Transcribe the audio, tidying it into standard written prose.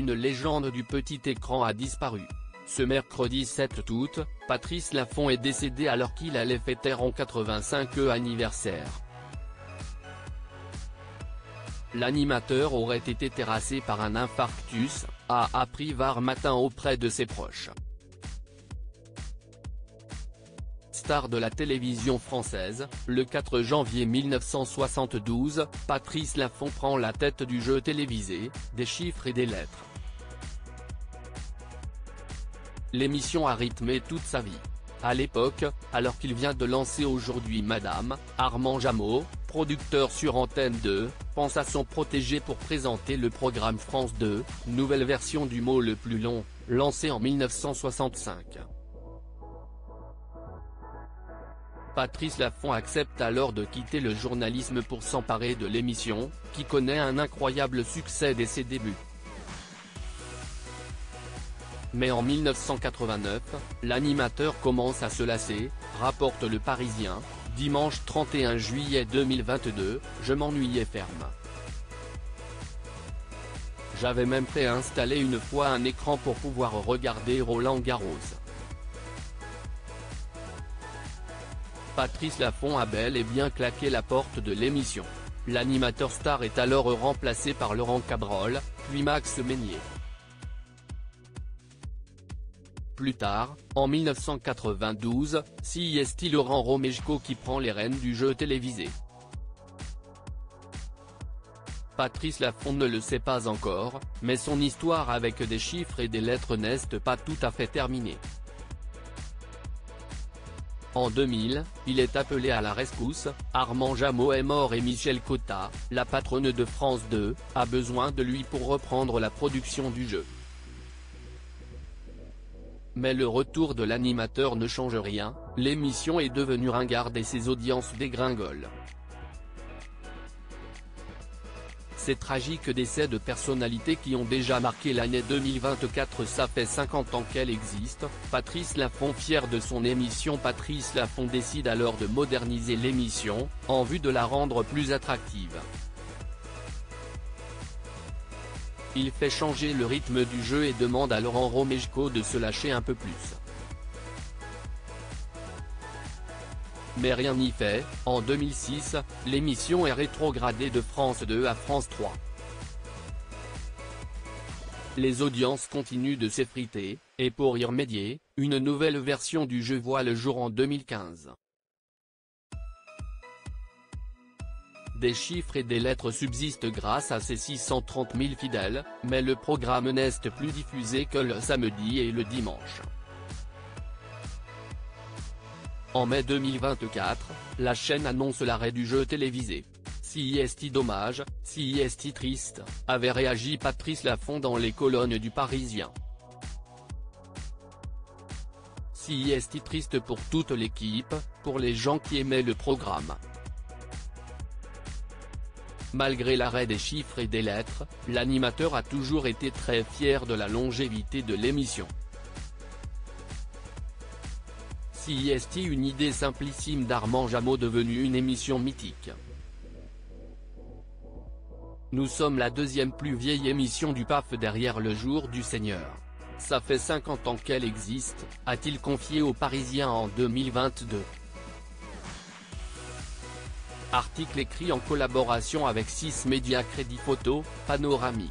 une légende du petit écran a disparu. Ce mercredi 7 août, Patrice Laffont est décédé alors qu'il allait fêter son 85e anniversaire. L'animateur aurait été terrassé par un infarctus, a appris Var Matin auprès de ses proches. Star de la télévision française, le 4 janvier 1972, Patrice Laffont prend la tête du jeu télévisé, des chiffres et des lettres. L'émission a rythmé toute sa vie. À l'époque, alors qu'il vient de lancer Aujourd'hui Madame, Armand Jameau, producteur sur Antenne 2, pense à son protégé pour présenter le programme France 2, nouvelle version du mot le plus long, lancé en 1965. Patrice Laffont accepte alors de quitter le journalisme pour s'emparer de l'émission, qui connaît un incroyable succès dès ses débuts. Mais en 1989, l'animateur commence à se lasser, rapporte Le Parisien, dimanche 31 juillet 2022, je m'ennuyais ferme. J'avais même préinstallé une fois un écran pour pouvoir regarder Roland-Garros. Patrice Laffont a bel et bien claqué la porte de l'émission. L'animateur star est alors remplacé par Laurent Cabrol, puis Max Meignier. Plus tard, en 1992, c'est Laurent Romejko qui prend les rênes du jeu télévisé. Patrice Laffont ne le sait pas encore, mais son histoire avec des chiffres et des lettres n'est pas tout à fait terminée. En 2000, il est appelé à la rescousse, Armand Jameau est mort et Michel Cotta, la patronne de France 2, a besoin de lui pour reprendre la production du jeu. Mais le retour de l'animateur ne change rien, l'émission est devenue ringarde et ses audiences dégringolent. Ces tragiques décès de personnalités qui ont déjà marqué l'année 2024. Ça fait 50 ans qu'elle existe. Patrice Laffont, fier de son émission. Patrice Laffont décide alors de moderniser l'émission, en vue de la rendre plus attractive. Il fait changer le rythme du jeu et demande à Laurent Romejko de se lâcher un peu plus. Mais rien n'y fait, en 2006, l'émission est rétrogradée de France 2 à France 3. Les audiences continuent de s'effriter, et pour y remédier, une nouvelle version du jeu voit le jour en 2015. Des chiffres et des lettres subsistent grâce à ses 630 000 fidèles, mais le programme n'est plus diffusé que le samedi et le dimanche. En mai 2024, la chaîne annonce l'arrêt du jeu télévisé. Si est dommage, si est triste, avait réagi Patrice Laffont dans les colonnes du Parisien. Si est triste pour toute l'équipe, pour les gens qui aimaient le programme. Malgré l'arrêt des chiffres et des lettres, l'animateur a toujours été très fier de la longévité de l'émission. Si est une idée simplissime d'Armand Jameau devenue une émission mythique. Nous sommes la deuxième plus vieille émission du PAF derrière Le Jour du Seigneur. Ça fait 50 ans qu'elle existe, a-t-il confié au Parisien en 2022. Article écrit en collaboration avec 6 médias Crédit Photo, Panoramique.